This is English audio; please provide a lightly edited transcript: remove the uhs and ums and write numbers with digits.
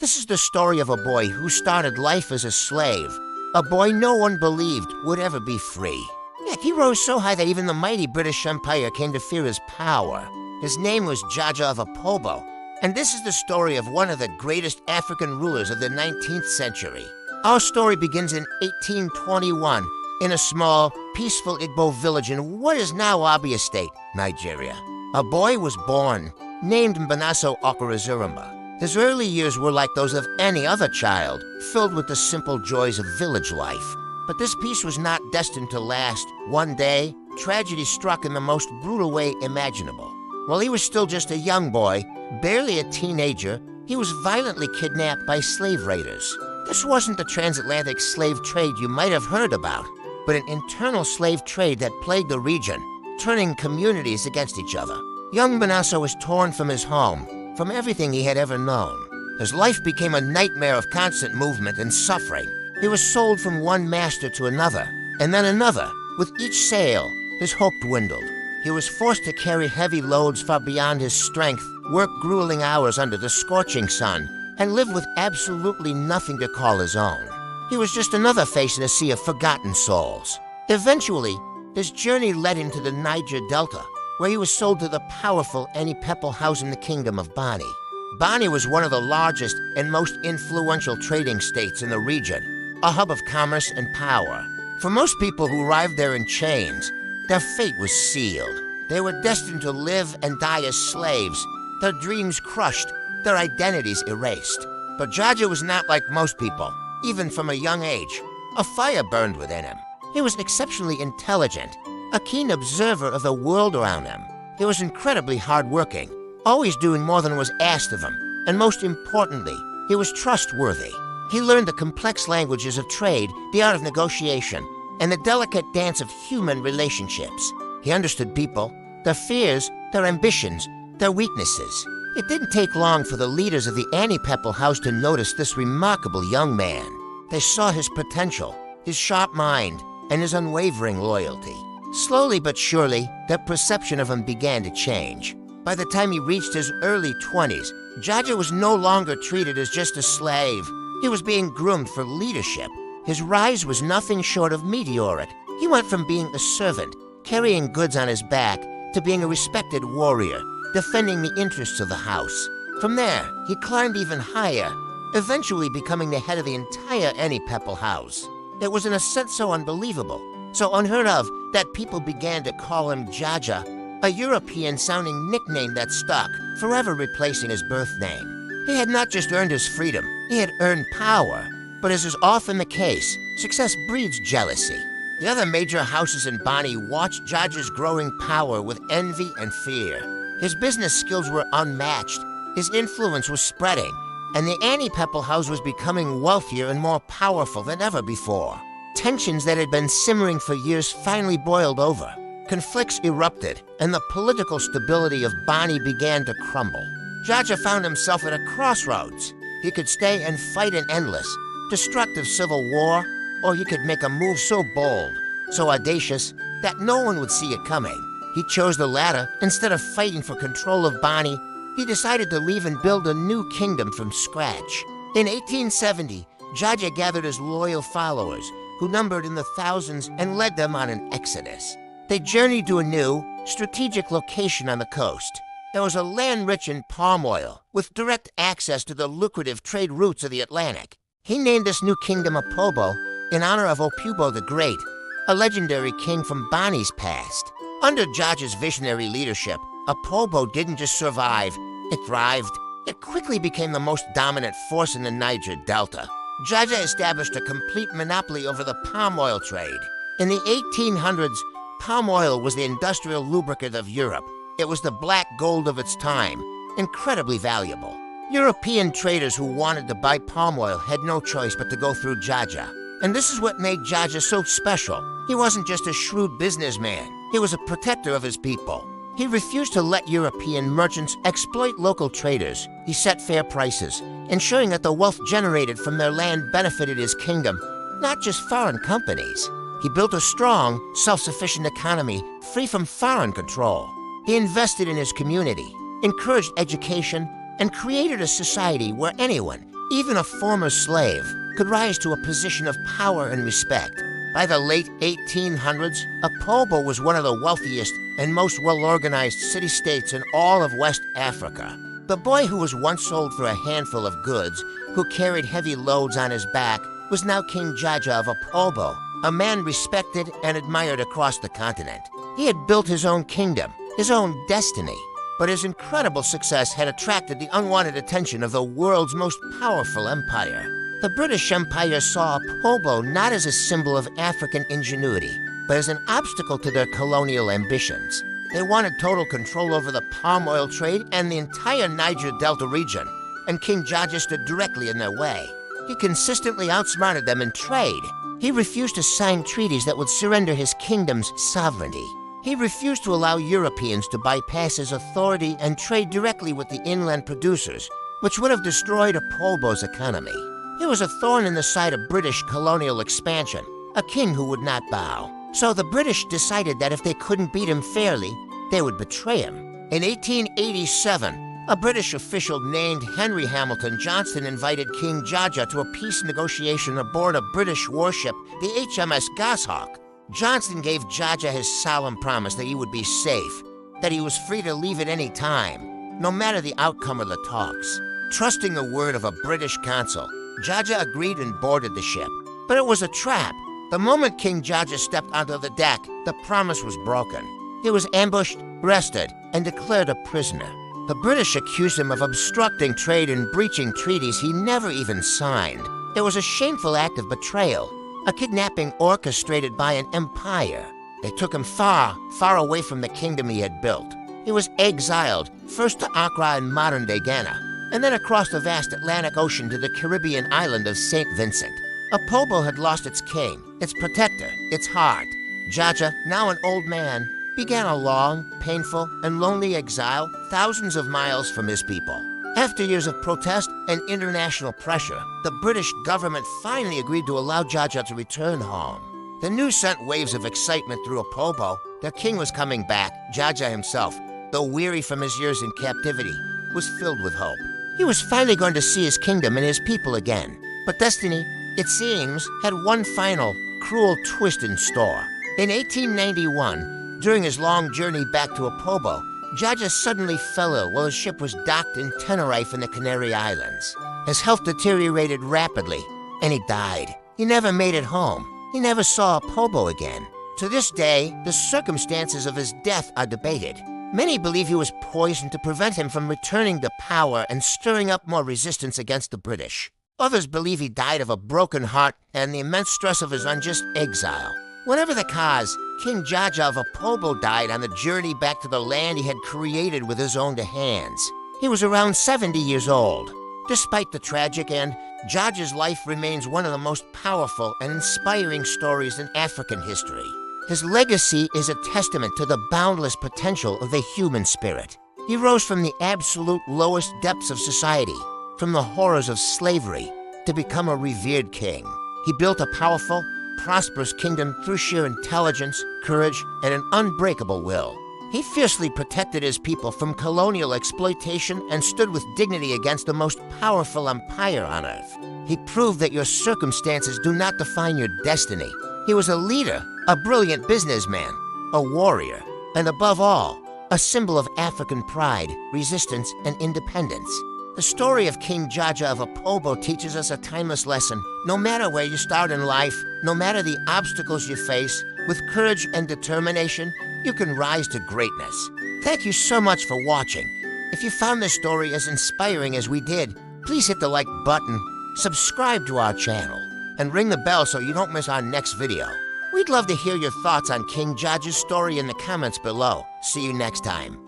This is the story of a boy who started life as a slave, a boy no one believed would ever be free. Yet he rose so high that even the mighty British Empire came to fear his power. His name was Jaja of Opobo, and this is the story of one of the greatest African rulers of the 19th century. Our story begins in 1821 in a small, peaceful Igbo village in what is now Abia State, Nigeria. A boy was born, named Mbanaso Okorazurumba. His early years were like those of any other child, filled with the simple joys of village life. But this peace was not destined to last. One day, tragedy struck in the most brutal way imaginable. While he was still just a young boy, barely a teenager, he was violently kidnapped by slave raiders. This wasn't the transatlantic slave trade you might have heard about, but an internal slave trade that plagued the region, turning communities against each other. Young Mbanaso was torn from his home, from everything he had ever known. His life became a nightmare of constant movement and suffering. He was sold from one master to another, and then another. With each sale, his hope dwindled. He was forced to carry heavy loads far beyond his strength, work grueling hours under the scorching sun, and live with absolutely nothing to call his own. He was just another face in a sea of forgotten souls. Eventually, his journey led him to the Niger Delta, where he was sold to the powerful Enipepo house in the kingdom of Bonny. Bonny was one of the largest and most influential trading states in the region, a hub of commerce and power. For most people who arrived there in chains, their fate was sealed. They were destined to live and die as slaves, their dreams crushed, their identities erased. But Jaja was not like most people, even from a young age. A fire burned within him. He was exceptionally intelligent, a keen observer of the world around him. He was incredibly hardworking, always doing more than was asked of him, and most importantly, he was trustworthy. He learned the complex languages of trade, the art of negotiation, and the delicate dance of human relationships. He understood people, their fears, their ambitions, their weaknesses. It didn't take long for the leaders of the Enipepo house to notice this remarkable young man. They saw his potential, his sharp mind, and his unwavering loyalty. Slowly but surely, their perception of him began to change. By the time he reached his early 20s, Jaja was no longer treated as just a slave. He was being groomed for leadership. His rise was nothing short of meteoric. He went from being a servant, carrying goods on his back, to being a respected warrior, defending the interests of the house. From there, he climbed even higher, eventually becoming the head of the entire Enipepo house. It was in a sense so unbelievable, so unheard of, that people began to call him Jaja, a European-sounding nickname that stuck, forever replacing his birth name. He had not just earned his freedom, he had earned power. But as is often the case, success breeds jealousy. The other major houses in Bonny watched Jaja's growing power with envy and fear. His business skills were unmatched, his influence was spreading, and the Enipepo house was becoming wealthier and more powerful than ever before. Tensions that had been simmering for years finally boiled over. Conflicts erupted, and the political stability of Bonny began to crumble. Jaja found himself at a crossroads. He could stay and fight an endless, destructive civil war, or he could make a move so bold, so audacious, that no one would see it coming. He chose the latter. Instead of fighting for control of Bonny, he decided to leave and build a new kingdom from scratch. In 1870, Jaja gathered his loyal followers, who numbered in the thousands, and led them on an exodus. They journeyed to a new, strategic location on the coast. There was a land rich in palm oil, with direct access to the lucrative trade routes of the Atlantic. He named this new kingdom Opobo in honor of Opobo the Great, a legendary king from Bonny's past. Under Jaja's visionary leadership, Opobo didn't just survive, it thrived. It quickly became the most dominant force in the Niger Delta. Jaja established a complete monopoly over the palm oil trade. In the 1800s, palm oil was the industrial lubricant of Europe. It was the black gold of its time, incredibly valuable. European traders who wanted to buy palm oil had no choice but to go through Jaja. And this is what made Jaja so special. He wasn't just a shrewd businessman. He was a protector of his people. He refused to let European merchants exploit local traders. He set fair prices, ensuring that the wealth generated from their land benefited his kingdom, not just foreign companies. He built a strong, self-sufficient economy free from foreign control. He invested in his community, encouraged education, and created a society where anyone, Even a former slave could rise to a position of power and respect. By the late 1800s, Opobo was one of the wealthiest and most well-organized city-states in all of West Africa. The boy who was once sold for a handful of goods, who carried heavy loads on his back, was now King Jaja of Opobo, a man respected and admired across the continent. He had built his own kingdom, his own destiny, but his incredible success had attracted the unwanted attention of the world's most powerful empire. The British Empire saw Opobo not as a symbol of African ingenuity, but as an obstacle to their colonial ambitions. They wanted total control over the palm oil trade and the entire Niger Delta region, and King Jaja stood directly in their way. He consistently outsmarted them in trade. He refused to sign treaties that would surrender his kingdom's sovereignty. He refused to allow Europeans to bypass his authority and trade directly with the inland producers, which would have destroyed Opobo's economy. He was a thorn in the side of British colonial expansion, a king who would not bow. So the British decided that if they couldn't beat him fairly, they would betray him. In 1887, a British official named Henry Hamilton Johnston invited King Jaja to a peace negotiation aboard a British warship, the HMS Goshawk. Johnston gave Jaja his solemn promise that he would be safe, that he was free to leave at any time, no matter the outcome of the talks. Trusting the word of a British consul, Jaja agreed and boarded the ship. But it was a trap. The moment King Jaja stepped onto the deck, the promise was broken. He was ambushed, arrested, and declared a prisoner. The British accused him of obstructing trade and breaching treaties he never even signed. It was a shameful act of betrayal, a kidnapping orchestrated by an empire. They took him far, far away from the kingdom he had built. He was exiled, first to Accra in modern-day Ghana, and then across the vast Atlantic Ocean to the Caribbean island of St. Vincent. Opobo had lost its king, its protector, its heart. Jaja, now an old man, began a long, painful, and lonely exile thousands of miles from his people. After years of protest and international pressure, the British government finally agreed to allow Jaja to return home. The news sent waves of excitement through Opobo. Their king was coming back. Jaja himself, though weary from his years in captivity, was filled with hope. He was finally going to see his kingdom and his people again. But destiny, it seems, had one final, cruel twist in store. In 1891, during his long journey back to Opobo, Jaja suddenly fell ill while his ship was docked in Tenerife in the Canary Islands. His health deteriorated rapidly, and he died. He never made it home. He never saw Opobo again. To this day, the circumstances of his death are debated. Many believe he was poisoned to prevent him from returning to power and stirring up more resistance against the British. Others believe he died of a broken heart and the immense stress of his unjust exile. Whatever the cause, King Jaja of Opobo died on the journey back to the land he had created with his own hands. He was around 70 years old. Despite the tragic end, Jaja's life remains one of the most powerful and inspiring stories in African history. His legacy is a testament to the boundless potential of the human spirit. He rose from the absolute lowest depths of society, from the horrors of slavery, to become a revered king. He built a powerful, prosperous kingdom through sheer intelligence, courage, and an unbreakable will. He fiercely protected his people from colonial exploitation and stood with dignity against the most powerful empire on earth. He proved that your circumstances do not define your destiny. He was a leader, a brilliant businessman, a warrior, and above all, a symbol of African pride, resistance, and independence. The story of King Jaja of Opobo teaches us a timeless lesson. No matter where you start in life, no matter the obstacles you face, with courage and determination, you can rise to greatness. Thank you so much for watching. If you found this story as inspiring as we did, please hit the like button, subscribe to our channel, and ring the bell so you don't miss our next video. We'd love to hear your thoughts on King Jaja's story in the comments below. See you next time.